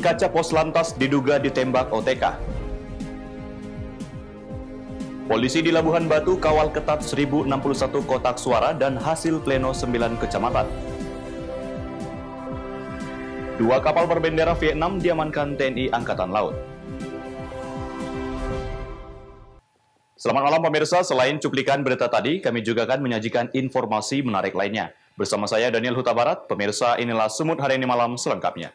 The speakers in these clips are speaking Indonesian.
Dinding kaca pos lantas diduga ditembak OTK. Polisi di Labuhan Batu kawal ketat 1061 kotak suara dan hasil pleno 9 kecamatan. 2 kapal berbendera Vietnam diamankan TNI Angkatan Laut. Selamat malam pemirsa, selain cuplikan berita tadi, kami juga akan menyajikan informasi menarik lainnya. Bersama saya Daniel Huta Barat, pemirsa inilah Sumut hari ini malam selengkapnya.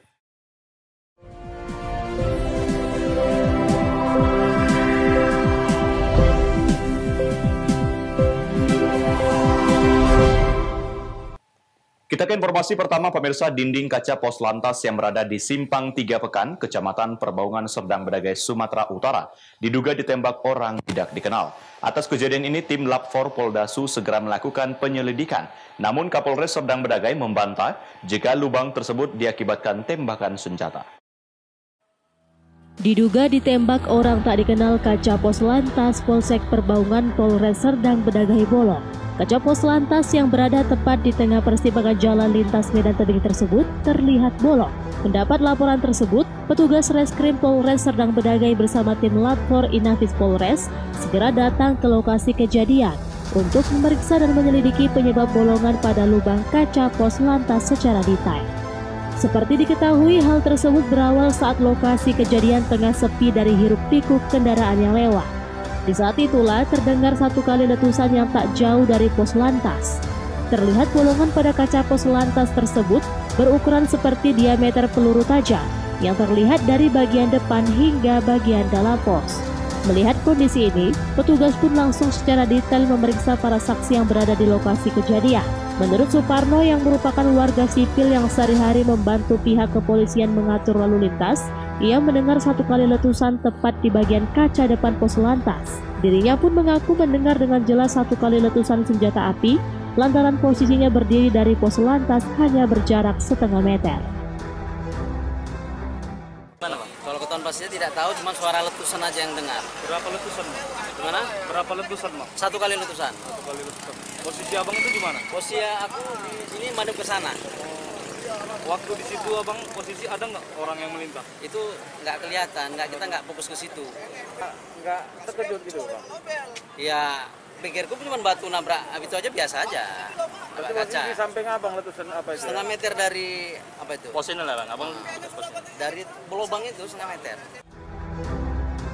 Kita ke informasi pertama pemirsa, dinding kaca pos lantas yang berada di Simpang 3 Pekan, Kecamatan Perbaungan, Serdang Bedagai, Sumatera Utara, diduga ditembak orang tidak dikenal. Atas kejadian ini, tim Lab 4 Polda Su segera melakukan penyelidikan. Namun Kapolres Serdang Bedagai membantah jika lubang tersebut diakibatkan tembakan senjata. Diduga ditembak orang tak dikenal kaca pos lantas Polsek Perbaungan Polres Serdang Bedagai bolong. Kaca pos lantas yang berada tepat di tengah persimpangan jalan lintas Medan Tebing tersebut terlihat bolong. Mendapat laporan tersebut, petugas Reskrim Polres Serdang Bedagai bersama tim Lab 4 Inafis Polres segera datang ke lokasi kejadian untuk memeriksa dan menyelidiki penyebab bolongan pada lubang kaca pos lantas secara detail. Seperti diketahui, hal tersebut berawal saat lokasi kejadian tengah sepi dari hiruk-pikuk kendaraan yang lewat. Di saat itulah terdengar satu kali letusan yang tak jauh dari pos lantas. Terlihat bolongan pada kaca pos lantas tersebut berukuran seperti diameter peluru tajam yang terlihat dari bagian depan hingga bagian dalam pos. Melihat kondisi ini, petugas pun langsung secara detail memeriksa para saksi yang berada di lokasi kejadian. Menurut Suparno yang merupakan warga sipil yang sehari-hari membantu pihak kepolisian mengatur lalu lintas, ia mendengar satu kali letusan tepat di bagian kaca depan pos lantas. Dirinya pun mengaku mendengar dengan jelas satu kali letusan senjata api, lantaran posisinya berdiri dari pos lantas hanya berjarak setengah meter. Kalau ketahuan pastinya tidak tahu, cuma suara letusan aja yang dengar. Berapa letusan, Mak? Gimana? Berapa letusan, Mak? Satu kali letusan. Satu kali letusan. Posisi abang itu di mana? Posisi aku di sini madep ke sana. Waktu di situ abang posisi ada nggak orang yang melintas? Itu nggak kelihatan, kita nggak fokus ke situ. Nggak terkejut gitu, Bang? Ya, pikirku cuma batu nabrak, itu aja biasa aja. Berarti Kaca. di samping abang letusan apa itu? Setengah meter dari apa itu? Posisinya lah, Bang. Abang posisinya. Dari lubang itu setengah meter.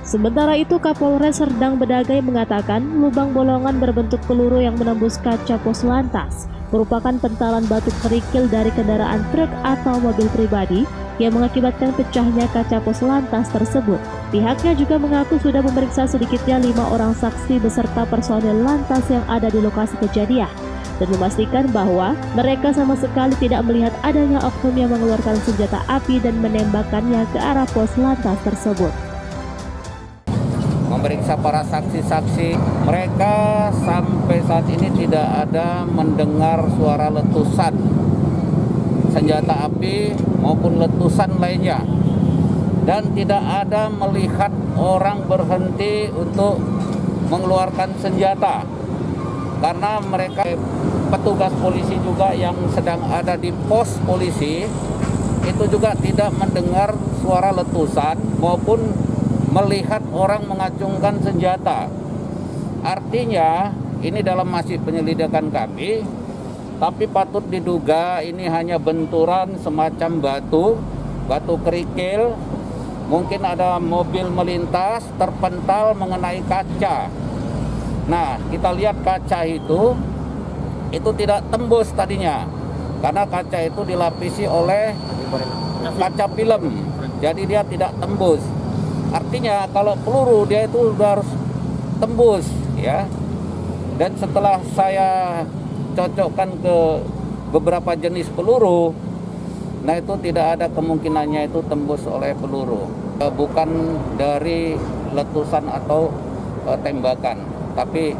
Sementara itu, Kapolres Serdang Bedagai mengatakan lubang bolongan berbentuk peluru yang menembus kaca pos lantas merupakan pentalan batu kerikil dari kendaraan truk atau mobil pribadi yang mengakibatkan pecahnya kaca pos lantas tersebut. Pihaknya juga mengaku sudah memeriksa sedikitnya 5 orang saksi beserta personel lantas yang ada di lokasi kejadian dan memastikan bahwa mereka sama sekali tidak melihat adanya oknum yang mengeluarkan senjata api dan menembakkannya ke arah pos lantas tersebut. Memeriksa para saksi-saksi, mereka sampai saat ini tidak ada mendengar suara letusan senjata api maupun letusan lainnya, dan tidak ada melihat orang berhenti untuk mengeluarkan senjata, karena mereka petugas polisi juga yang sedang ada di pos polisi itu juga tidak mendengar suara letusan maupun melihat orang mengacungkan senjata. Artinya ini dalam masih penyelidikan kami, tapi patut diduga ini hanya benturan semacam batu kerikil. Mungkin ada mobil melintas terpental mengenai kaca. Nah, kita lihat kaca itu tidak tembus tadinya, karena kaca itu dilapisi oleh kaca film, jadi dia tidak tembus. Artinya kalau peluru dia itu sudah harus tembus, ya. Dan setelah saya cocokkan ke beberapa jenis peluru, nah itu tidak ada kemungkinannya itu tembus oleh peluru. Bukan dari letusan atau tembakan, tapi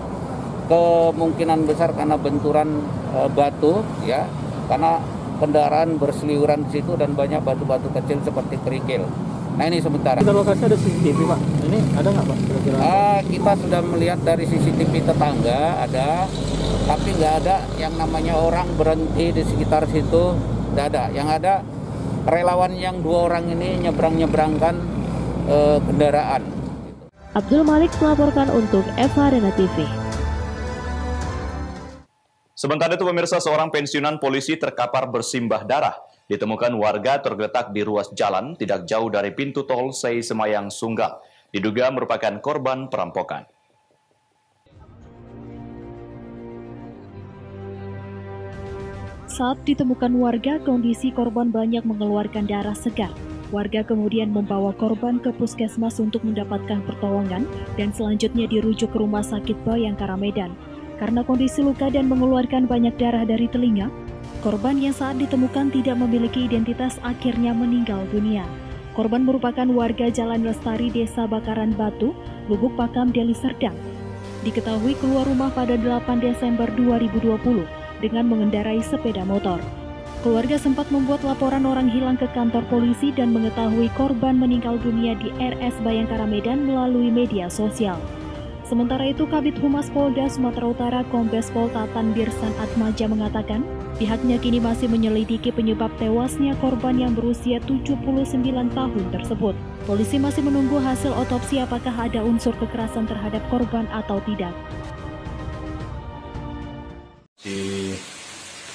kemungkinan besar karena benturan batu, ya. Karena kendaraan berseliweran di situ dan banyak batu-batu kecil seperti kerikil. Nah ini sementara. Kita lokasi ada CCTV, Pak. Ini ada nggak, Pak? Kira-kira? Kita sudah melihat dari CCTV tetangga ada, tapi nggak ada yang namanya orang berhenti di sekitar situ. Nggak ada. Yang ada relawan yang 2 orang ini nyebrang-nyebrangkan kendaraan. Abdul Malik melaporkan untuk Eva Arena TV. Sementara itu pemirsa, seorang pensiunan polisi terkapar bersimbah darah. Ditemukan warga tergeletak di ruas jalan tidak jauh dari pintu tol Sei Semayang Sunggal. Diduga merupakan korban perampokan. Saat ditemukan warga, kondisi korban banyak mengeluarkan darah segar. Warga kemudian membawa korban ke puskesmas untuk mendapatkan pertolongan dan selanjutnya dirujuk ke Rumah Sakit Bayangkara Medan. Karena kondisi luka dan mengeluarkan banyak darah dari telinga, korban yang saat ditemukan tidak memiliki identitas akhirnya meninggal dunia. Korban merupakan warga Jalan Lestari, Desa Bakaran Batu, Lubuk Pakam, Deli Serdang. Diketahui keluar rumah pada 8 Desember 2020 dengan mengendarai sepeda motor. Keluarga sempat membuat laporan orang hilang ke kantor polisi dan mengetahui korban meninggal dunia di RS Bayangkara Medan melalui media sosial. Sementara itu, Kabid Humas Polda Sumatera Utara Kombes Pol Tatan Birsan Atmaja mengatakan, pihaknya kini masih menyelidiki penyebab tewasnya korban yang berusia 79 tahun tersebut. Polisi masih menunggu hasil otopsi apakah ada unsur kekerasan terhadap korban atau tidak.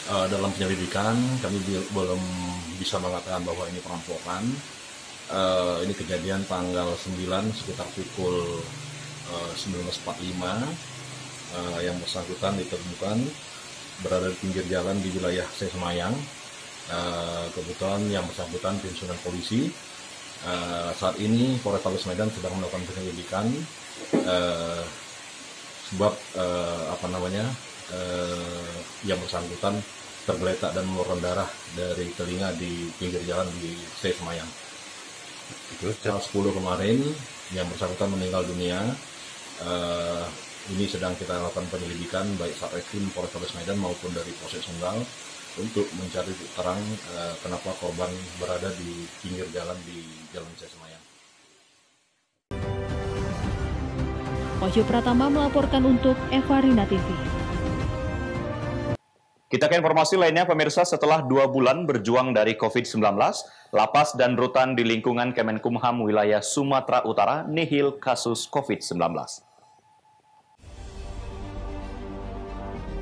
Dalam penyelidikan kami belum bisa mengatakan bahwa ini perampokan. Ini kejadian tanggal 9 sekitar pukul 19.45. Yang bersangkutan ditemukan berada di pinggir jalan di wilayah Sei Semayang. Kebetulan yang bersangkutan pensiunan polisi. Saat ini Polrestabes Medan sedang melakukan penyelidikan sebab yang bersangkutan tergeletak dan mengeluarkan darah dari telinga di pinggir jalan di Sei Semayang. Tanggal 10 kemarin yang bersangkutan meninggal dunia. Ini sedang kita lakukan penyelidikan baik Satreskrim Polrestabes Medan maupun dari Polsek Sunggal untuk mencari terang kenapa korban berada di pinggir jalan di Jalan Sei Semayang. Wahyu Pratama melaporkan untuk Eva Arena TV. Kita ke informasi lainnya, pemirsa. Setelah 2 bulan berjuang dari COVID-19, lapas dan rutan di lingkungan Kemenkumham wilayah Sumatera Utara nihil kasus COVID-19.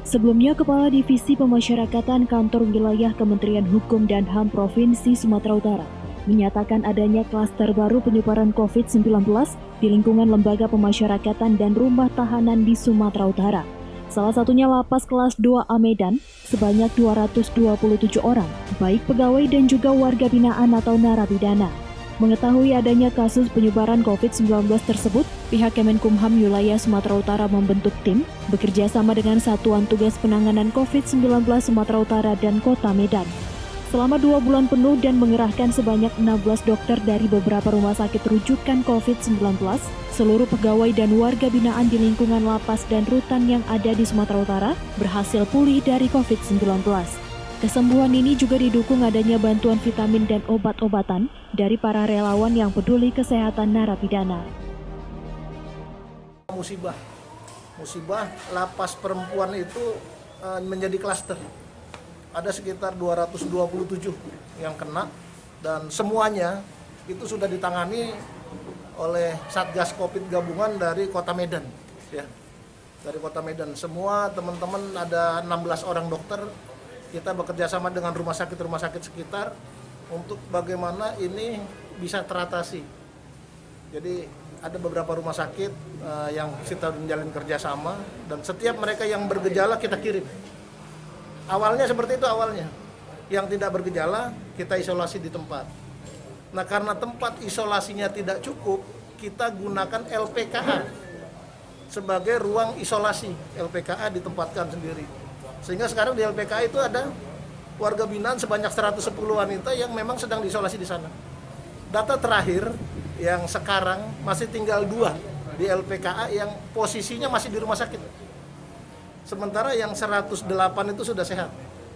Sebelumnya, Kepala Divisi Pemasyarakatan Kantor Wilayah Kementerian Hukum dan HAM Provinsi Sumatera Utara menyatakan adanya klaster baru penyebaran COVID-19 di lingkungan lembaga pemasyarakatan dan rumah tahanan di Sumatera Utara. Salah satunya lapas kelas 2A Medan sebanyak 227 orang, baik pegawai dan juga warga binaan atau narapidana. Mengetahui adanya kasus penyebaran COVID-19 tersebut, pihak Kemenkumham wilayah Sumatera Utara membentuk tim bekerja sama dengan Satuan Tugas Penanganan COVID-19 Sumatera Utara dan Kota Medan. Selama 2 bulan penuh dan mengerahkan sebanyak 16 dokter dari beberapa rumah sakit rujukan COVID-19, seluruh pegawai dan warga binaan di lingkungan lapas dan rutan yang ada di Sumatera Utara berhasil pulih dari COVID-19. Kesembuhan ini juga didukung adanya bantuan vitamin dan obat-obatan dari para relawan yang peduli kesehatan narapidana. Musibah lapas perempuan itu menjadi klaster. Ada sekitar 227 yang kena dan semuanya itu sudah ditangani oleh Satgas Covid gabungan dari Kota Medan, ya. Dari Kota Medan semua teman-teman ada 16 orang dokter. Kita bekerja sama dengan rumah sakit sekitar untuk bagaimana ini bisa teratasi. Jadi ada beberapa rumah sakit yang kita menjalin kerjasama dan setiap mereka yang bergejala kita kirim. Awalnya seperti itu awalnya. Yang tidak bergejala kita isolasi di tempat. Nah, karena tempat isolasinya tidak cukup, kita gunakan LPKA sebagai ruang isolasi. LPKA ditempatkan sendiri. Sehingga sekarang di LPKA itu ada warga binaan sebanyak 110 wanita yang memang sedang diisolasi di sana. Data terakhir yang sekarang masih tinggal 2 di LPKA yang posisinya masih di rumah sakit. Sementara yang 108 itu sudah sehat.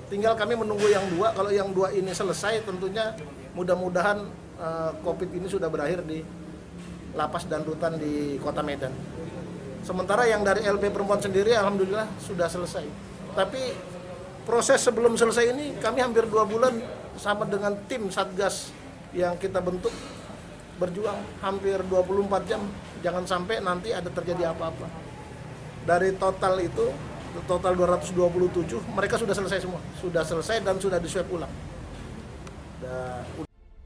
Tinggal kami menunggu yang 2. Kalau yang 2 ini selesai, tentunya mudah-mudahan COVID ini sudah berakhir di lapas dan rutan di Kota Medan. Sementara yang dari LP perempuan sendiri, alhamdulillah sudah selesai. Tapi proses sebelum selesai ini, kami hampir 2 bulan sama dengan tim Satgas yang kita bentuk berjuang hampir 24 jam, jangan sampai nanti ada terjadi apa-apa. Dari total itu, total 227, mereka sudah selesai semua, sudah selesai dan sudah diswab ulang.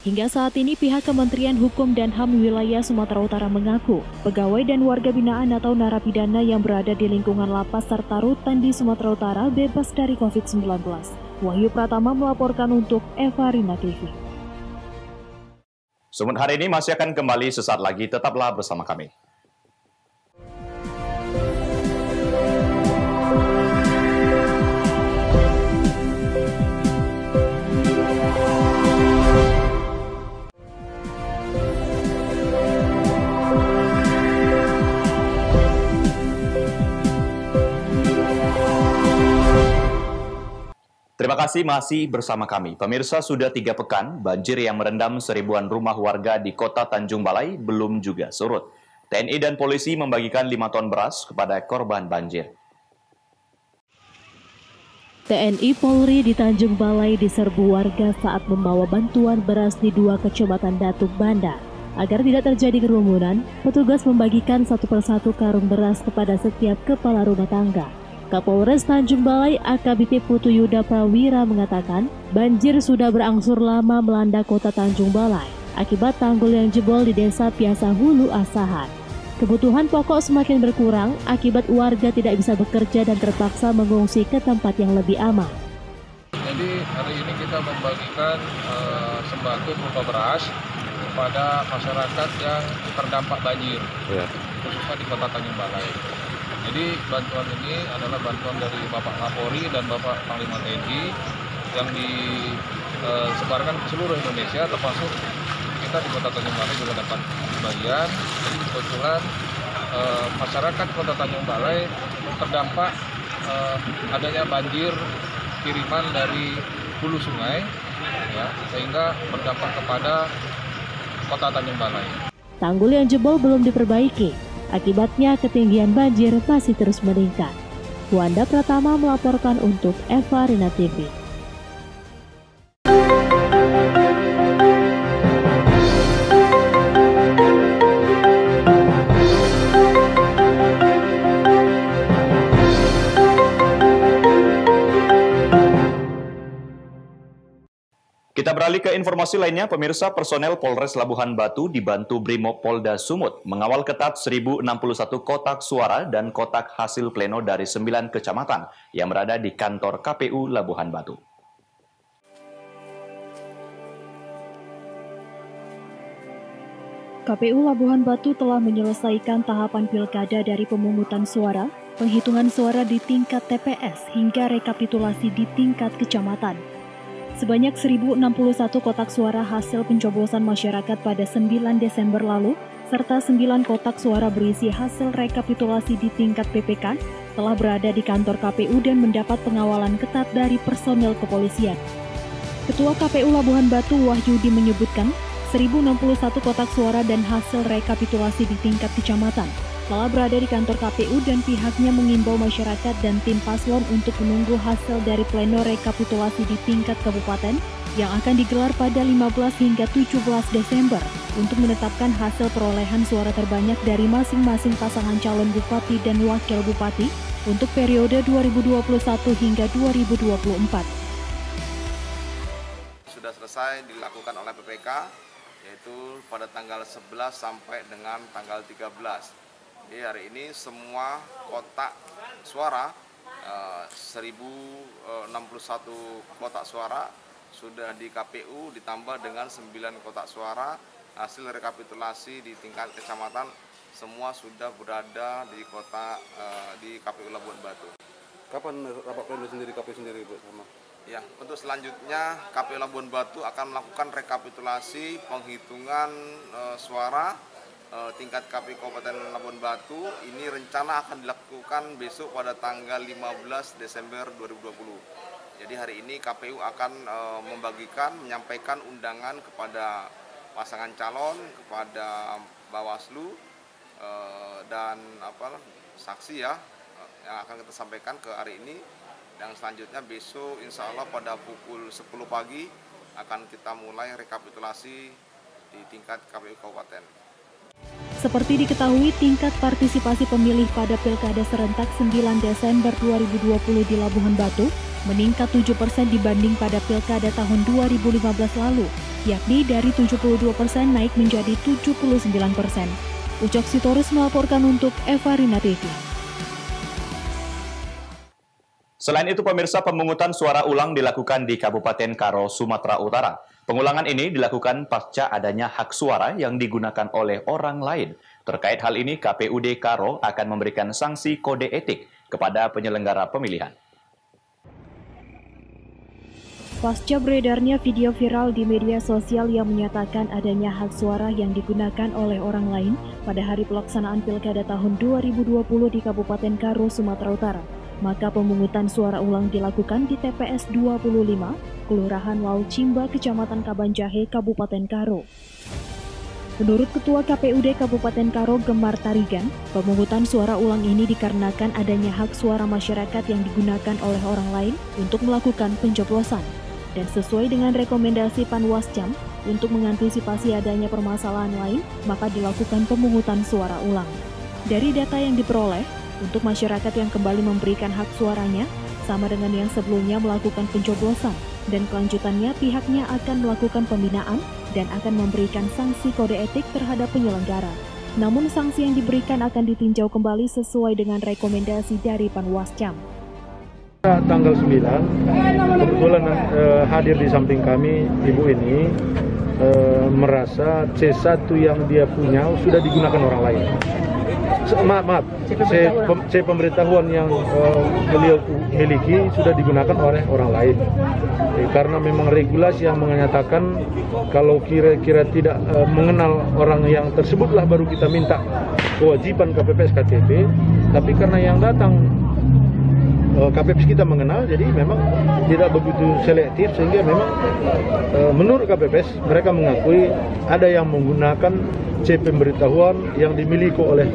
Hingga saat ini pihak Kementerian Hukum dan HAM wilayah Sumatera Utara mengaku pegawai dan warga binaan atau narapidana yang berada di lingkungan lapas serta rutan di Sumatera Utara bebas dari COVID-19. Wahyu Pratama melaporkan untuk Eva Rina TV. Sumut hari ini masih akan kembali sesaat lagi, tetaplah bersama kami. Terima kasih masih bersama kami. Pemirsa, sudah 3 pekan, banjir yang merendam seribuan rumah warga di kota Tanjung Balai belum juga surut. TNI dan polisi membagikan 5 ton beras kepada korban banjir. TNI Polri di Tanjung Balai diserbu warga saat membawa bantuan beras di 2 kecamatan Datuk Bandar. Agar tidak terjadi kerumunan, petugas membagikan satu persatu karung beras kepada setiap kepala rumah tangga. Kapolres Tanjung Balai AKBP Putu Yuda Prawira mengatakan banjir sudah berangsur lama melanda kota Tanjung Balai akibat tanggul yang jebol di desa Piasa Hulu Asahan. Kebutuhan pokok semakin berkurang akibat warga tidak bisa bekerja dan terpaksa mengungsi ke tempat yang lebih aman. Jadi hari ini kita membagikan sembako berupa beras kepada masyarakat yang terdampak banjir, khususnya di kota Tanjung Balai. Jadi bantuan ini adalah bantuan dari Bapak Kapolri dan Bapak Panglima TNI yang disebarkan ke seluruh Indonesia, termasuk kita di Kota Tanjung Balai juga dapat bagian. Jadi kebetulan masyarakat Kota Tanjung Balai terdampak adanya banjir kiriman dari hulu sungai, ya, sehingga berdampak kepada Kota Tanjung Balai. Tanggul yang jebol belum diperbaiki. Akibatnya ketinggian banjir masih terus meningkat. Wanda Pratama melaporkan untuk Eva Rina TV. Kita beralih ke informasi lainnya, pemirsa. Personel Polres Labuhan Batu dibantu Brimob Polda Sumut mengawal ketat 1061 kotak suara dan kotak hasil pleno dari 9 kecamatan yang berada di kantor KPU Labuhan Batu. KPU Labuhan Batu telah menyelesaikan tahapan pilkada dari pemungutan suara, penghitungan suara di tingkat TPS hingga rekapitulasi di tingkat kecamatan. Sebanyak 1061 kotak suara hasil pencoblosan masyarakat pada 9 Desember lalu, serta 9 kotak suara berisi hasil rekapitulasi di tingkat PPK, telah berada di kantor KPU dan mendapat pengawalan ketat dari personel kepolisian. Ketua KPU Labuhan Batu Wahyudi menyebutkan, 1061 kotak suara dan hasil rekapitulasi di tingkat kecamatan telah berada di kantor KPU dan pihaknya mengimbau masyarakat dan tim paslon untuk menunggu hasil dari pleno rekapitulasi di tingkat kabupaten yang akan digelar pada 15 hingga 17 Desember untuk menetapkan hasil perolehan suara terbanyak dari masing-masing pasangan calon bupati dan wakil bupati untuk periode 2021 hingga 2024. Sudah selesai dilakukan oleh PPK, yaitu pada tanggal 11 sampai dengan tanggal 13. Jadi hari ini semua kotak suara 1061 kotak suara sudah di KPU ditambah dengan 9 kotak suara hasil rekapitulasi di tingkat kecamatan, semua sudah berada di KPU Labuhan Batu. Kapan rapat pleno sendiri KPU sendiri, Bu? Ya, untuk selanjutnya KPU Labuhan Batu akan melakukan rekapitulasi penghitungan suara tingkat KPU Kabupaten Labuhan Batu. Ini rencana akan dilakukan besok pada tanggal 15 Desember 2020. Jadi hari ini KPU akan menyampaikan undangan kepada pasangan calon, kepada Bawaslu dan saksi ya, yang akan kita sampaikan ke hari ini. Dan selanjutnya besok insya Allah pada pukul 10 pagi akan kita mulai rekapitulasi di tingkat KPU Kabupaten. Seperti diketahui, tingkat partisipasi pemilih pada Pilkada serentak 9 Desember 2020 di Labuhan Batu meningkat 7% dibanding pada Pilkada tahun 2015 lalu, yakni dari 72% naik menjadi 79%. Ucok Sitorus melaporkan untuk Eva Rina TV. Selain itu, pemirsa, pemungutan suara ulang dilakukan di Kabupaten Karo, Sumatera Utara. Pengulangan ini dilakukan pasca adanya hak suara yang digunakan oleh orang lain. Terkait hal ini, KPUD Karo akan memberikan sanksi kode etik kepada penyelenggara pemilihan. Pasca beredarnya video viral di media sosial yang menyatakan adanya hak suara yang digunakan oleh orang lain pada hari pelaksanaan Pilkada tahun 2020 di Kabupaten Karo, Sumatera Utara, maka pemungutan suara ulang dilakukan di TPS 25, Kelurahan Laut Cimba, Kecamatan Kabanjahe, Kabupaten Karo. Menurut Ketua KPUD Kabupaten Karo, Gemar Tarigan, pemungutan suara ulang ini dikarenakan adanya hak suara masyarakat yang digunakan oleh orang lain untuk melakukan pencoblosan. Dan sesuai dengan rekomendasi Panwascam, untuk mengantisipasi adanya permasalahan lain, maka dilakukan pemungutan suara ulang. Dari data yang diperoleh, untuk masyarakat yang kembali memberikan hak suaranya, sama dengan yang sebelumnya melakukan pencoblosan, dan kelanjutannya pihaknya akan melakukan pembinaan dan akan memberikan sanksi kode etik terhadap penyelenggara. Namun sanksi yang diberikan akan ditinjau kembali sesuai dengan rekomendasi dari Panwascam. Tanggal 9, kebetulan hadir di samping kami ibu ini merasa C1 yang dia punya sudah digunakan orang lain. C pemberitahuan yang beliau miliki sudah digunakan oleh orang lain. Karena memang regulasi yang menyatakan kalau kira-kira tidak mengenal orang yang tersebutlah baru kita minta kewajiban KPPS KTP. Tapi karena yang datang KPPS kita mengenal, jadi memang tidak begitu selektif, sehingga memang menurut KPPS mereka mengakui ada yang menggunakan C pemberitahuan yang dimiliki oleh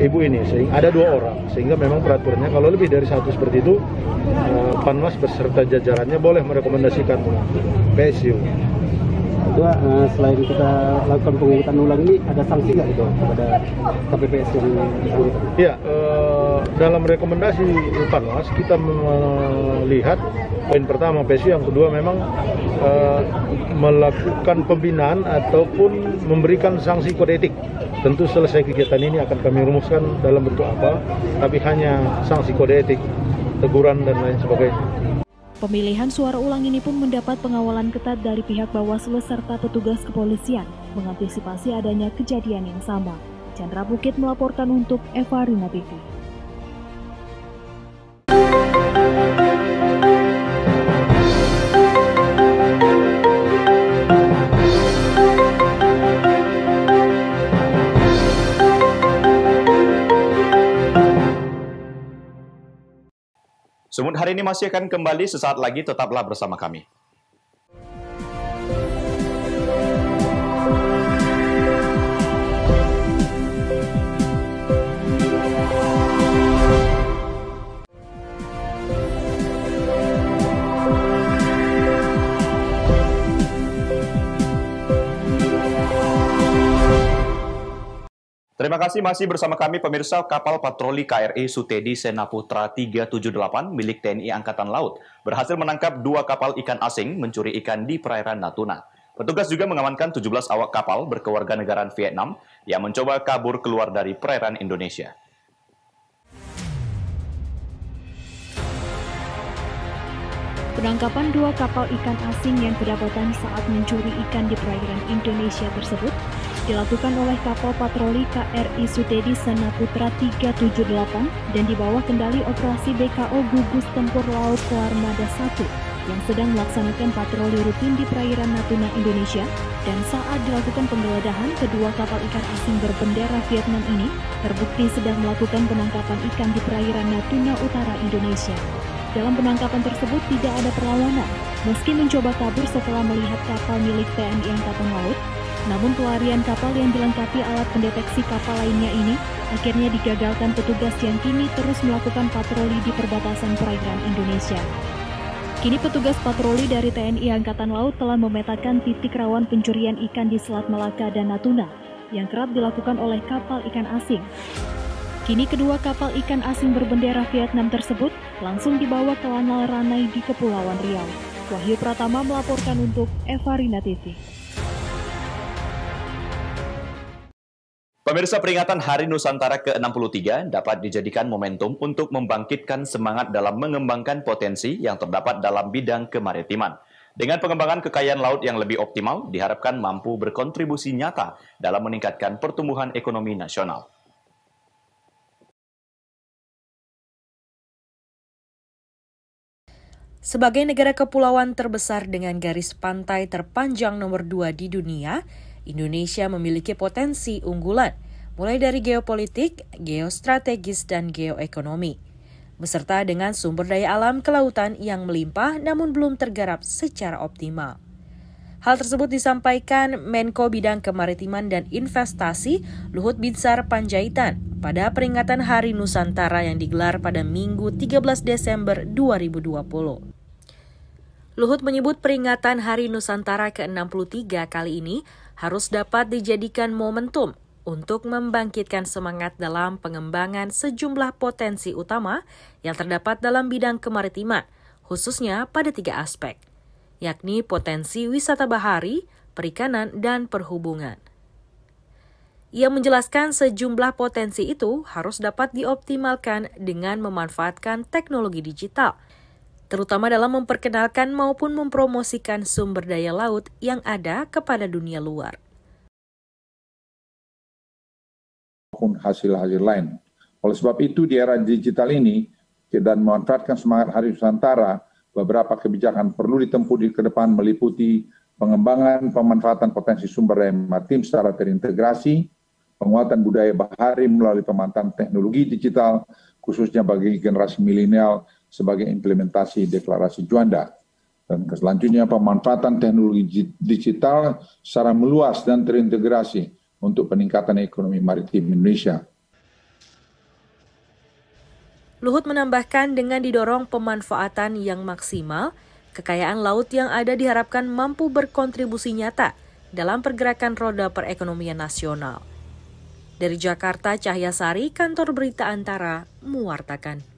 ibu ini, sehingga ada 2 orang, sehingga memang peraturannya kalau lebih dari 1 seperti itu, Panwas beserta jajarannya boleh merekomendasikan PSU. Kedua, selain kita lakukan pemungutan ulang ini, ada sanksi nggak itu kepada KPPS yang bersangkutan? Ya, dalam rekomendasi Panwas kita melihat poin pertama PSU, yang kedua memang melakukan pembinaan ataupun memberikan sanksi kode etik. Tentu selesai kegiatan ini akan kami rumuskan dalam bentuk apa, tapi hanya sanksi kode etik, teguran dan lain sebagainya. Pemilihan suara ulang ini pun mendapat pengawalan ketat dari pihak Bawaslu serta petugas kepolisian, mengantisipasi adanya kejadian yang sama. Chandra Bukit melaporkan untuk Eva Rina TV. Sumut hari ini masih akan kembali sesaat lagi, tetaplah bersama kami. Terima kasih masih bersama kami pemirsa. Kapal patroli KRI Sutedi Senaputra 378 milik TNI Angkatan Laut berhasil menangkap 2 kapal ikan asing mencuri ikan di perairan Natuna. Petugas juga mengamankan 17 awak kapal berkewarganegaraan Vietnam yang mencoba kabur keluar dari perairan Indonesia. Penangkapan 2 kapal ikan asing yang kedapatan saat mencuri ikan di perairan Indonesia tersebut dilakukan oleh kapal patroli KRI Sutedi Senaputra 378 dan di bawah kendali operasi BKO Gugus Tempur Laut Koarmada 1 yang sedang melaksanakan patroli rutin di perairan Natuna, Indonesia. Dan saat dilakukan penggeledahan, kedua kapal ikan asing berbendera Vietnam ini terbukti sedang melakukan penangkapan ikan di perairan Natuna Utara, Indonesia. Dalam penangkapan tersebut tidak ada perlawanan, meski mencoba kabur setelah melihat kapal milik TNI Angkatan Laut. Namun pelarian kapal yang dilengkapi alat pendeteksi kapal lainnya ini akhirnya digagalkan petugas yang kini terus melakukan patroli di perbatasan perairan Indonesia. Kini petugas patroli dari TNI Angkatan Laut telah memetakan titik rawan pencurian ikan di Selat Malaka dan Natuna yang kerap dilakukan oleh kapal ikan asing. Kini kedua kapal ikan asing berbendera Vietnam tersebut langsung dibawa ke Lanal Ranai di Kepulauan Riau. Wahyu Pratama melaporkan untuk Evarina TV. Pemirsa, peringatan Hari Nusantara ke-63 dapat dijadikan momentum untuk membangkitkan semangat dalam mengembangkan potensi yang terdapat dalam bidang kemaritiman. Dengan pengembangan kekayaan laut yang lebih optimal, diharapkan mampu berkontribusi nyata dalam meningkatkan pertumbuhan ekonomi nasional. Sebagai negara kepulauan terbesar dengan garis pantai terpanjang nomor 2 di dunia, Indonesia memiliki potensi unggulan, mulai dari geopolitik, geostrategis, dan geoekonomi, beserta dengan sumber daya alam kelautan yang melimpah namun belum tergarap secara optimal. Hal tersebut disampaikan Menko Bidang Kemaritiman dan Investasi Luhut Binsar Panjaitan pada peringatan Hari Nusantara yang digelar pada Minggu 13 Desember 2020. Luhut menyebut peringatan Hari Nusantara ke-63 kali ini harus dapat dijadikan momentum untuk membangkitkan semangat dalam pengembangan sejumlah potensi utama yang terdapat dalam bidang kemaritiman, khususnya pada 3 aspek, yakni potensi wisata bahari, perikanan, dan perhubungan. Ia menjelaskan sejumlah potensi itu harus dapat dioptimalkan dengan memanfaatkan teknologi digital, terutama dalam memperkenalkan maupun mempromosikan sumber daya laut yang ada kepada dunia luar. Maupun hasil-hasil lain. Oleh sebab itu di era digital ini dan memanfaatkan semangat Hari Nusantara, beberapa kebijakan perlu ditempuh di ke depan meliputi pengembangan pemanfaatan potensi sumber daya maritim secara terintegrasi, penguatan budaya bahari melalui pemanfaatan teknologi digital, khususnya bagi generasi milenial sebagai implementasi deklarasi Juanda. Dan selanjutnya pemanfaatan teknologi digital secara meluas dan terintegrasi untuk peningkatan ekonomi maritim Indonesia. Luhut menambahkan dengan didorong pemanfaatan yang maksimal, kekayaan laut yang ada diharapkan mampu berkontribusi nyata dalam pergerakan roda perekonomian nasional. Dari Jakarta, Cahya Sari, Kantor Berita Antara, mewartakan.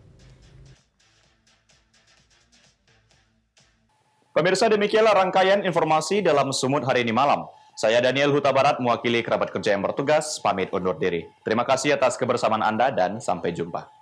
Pemirsa, demikianlah rangkaian informasi dalam Sumut hari ini malam. Saya Daniel Huta Barat, mewakili kerabat kerja yang bertugas, pamit undur diri. Terima kasih atas kebersamaan Anda dan sampai jumpa.